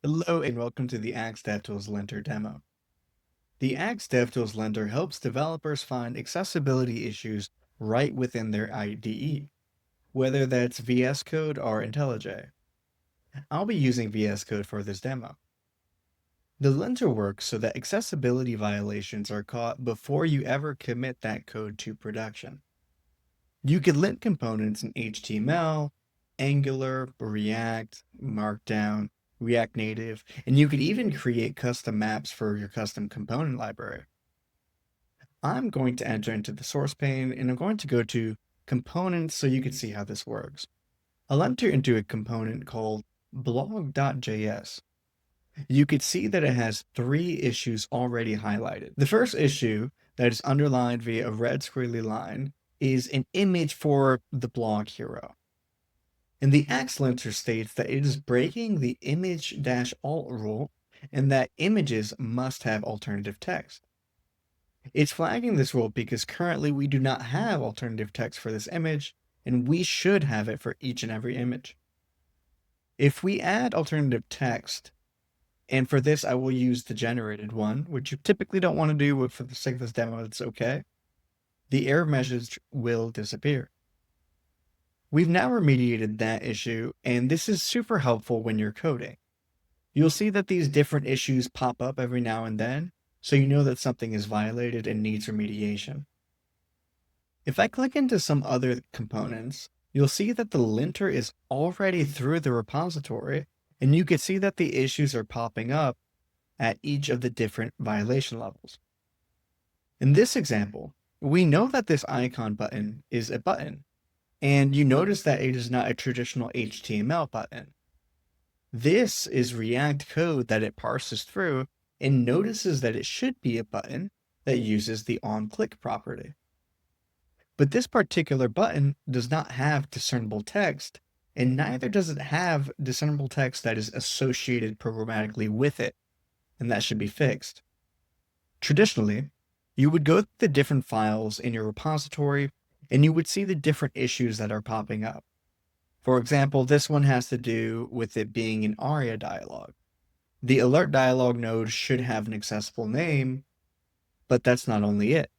Hello and welcome to the Axe DevTools Linter demo. The Axe DevTools Linter helps developers find accessibility issues right within their IDE, whether that's VS Code or IntelliJ. I'll be using VS Code for this demo. The linter works so that accessibility violations are caught before you ever commit that code to production. You can lint components in HTML, Angular, React, Markdown, React Native, and you could even create custom maps for your custom component library. I'm going to enter into the source pane and I'm going to go to components so you can see how this works. I'll enter into a component called blog.js. You could see that it has three issues already highlighted. The first issue that is underlined via a red squiggly line is an image for the blog hero. And the Axe linter states that it is breaking the image-alt rule and that images must have alternative text. It's flagging this rule because currently we do not have alternative text for this image, and we should have it for each and every image. If we add alternative text, and for this I will use the generated one, which you typically don't want to do, but for the sake of this demo, it's okay, the error message will disappear. We've now remediated that issue, and this is super helpful when you're coding. You'll see that these different issues pop up every now and then, so you know that something is violated and needs remediation. If I click into some other components, you'll see that the linter is already through the repository, and you can see that the issues are popping up at each of the different violation levels. In this example, we know that this icon button is a button, and you notice that it is not a traditional HTML button. This is React code that it parses through and notices that it should be a button that uses the onClick property. But this particular button does not have discernible text, and neither does it have discernible text that is associated programmatically with it, and that should be fixed. Traditionally, you would go through the different files in your repository and you would see the different issues that are popping up. For example, this one has to do with it being an ARIA dialog. The alert dialog node should have an accessible name, but that's not only it.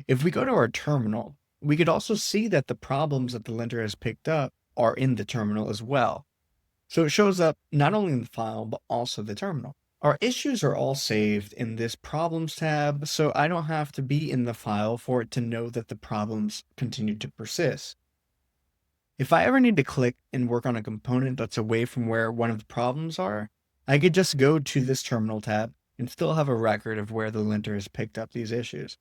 If we go to our terminal, we could also see that the problems that the linter has picked up are in the terminal as well. So it shows up not only in the file, but also the terminal. Our issues are all saved in this problems tab, so I don't have to be in the file for it to know that the problems continue to persist. If I ever need to click and work on a component that's away from where one of the problems are, I could just go to this terminal tab and still have a record of where the linter has picked up these issues.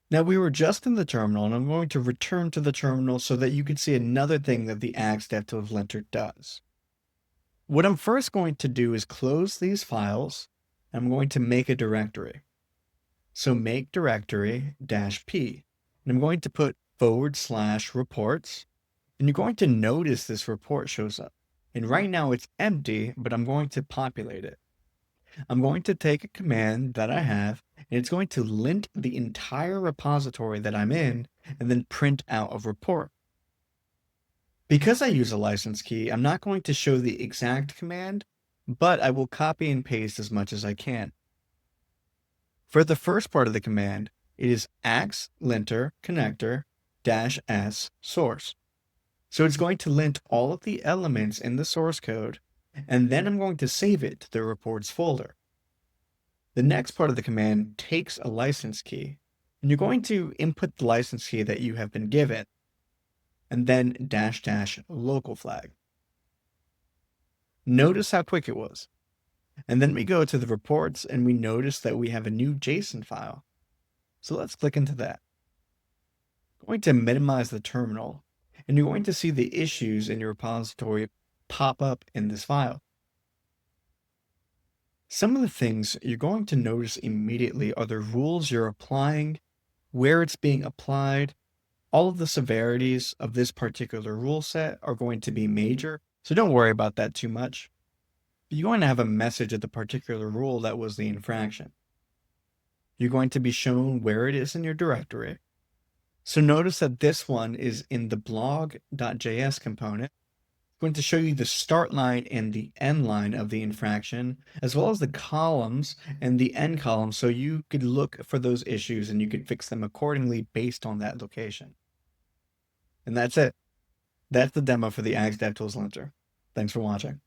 Now we were just in the terminal, and I'm going to return to the terminal so that you can see another thing that the Axe DevTools Linter does. What I'm first going to do is close these files. I'm going to make a directory. So make directory -p, and I'm going to put /reports, and you're going to notice this report shows up. And right now it's empty, but I'm going to populate it. I'm going to take a command that I have, and it's going to lint the entire repository that I'm in, and then print out a report. Because I use a license key, I'm not going to show the exact command, but I will copy and paste as much as I can. For the first part of the command, it is axe linter connector -s source. So it's going to lint all of the elements in the source code, and then I'm going to save it to the reports folder. The next part of the command takes a license key, and you're going to input the license key that you have been given, and then --local flag. Notice how quick it was. And then we go to the reports and we notice that we have a new JSON file. So let's click into that. I'm going to minimize the terminal, and you're going to see the issues in your repository pop up in this file. Some of the things you're going to notice immediately are the rules you're applying, where it's being applied. All of the severities of this particular rule set are going to be major, so don't worry about that too much. You're going to have a message of the particular rule that was the infraction. You're going to be shown where it is in your directory. So notice that this one is in the blog.js component, going to show you the start line and the end line of the infraction, as well as the columns and the end column, so you could look for those issues and you could fix them accordingly based on that location. And that's it. That's the demo for the Axe DevTools Linter. Thanks for watching.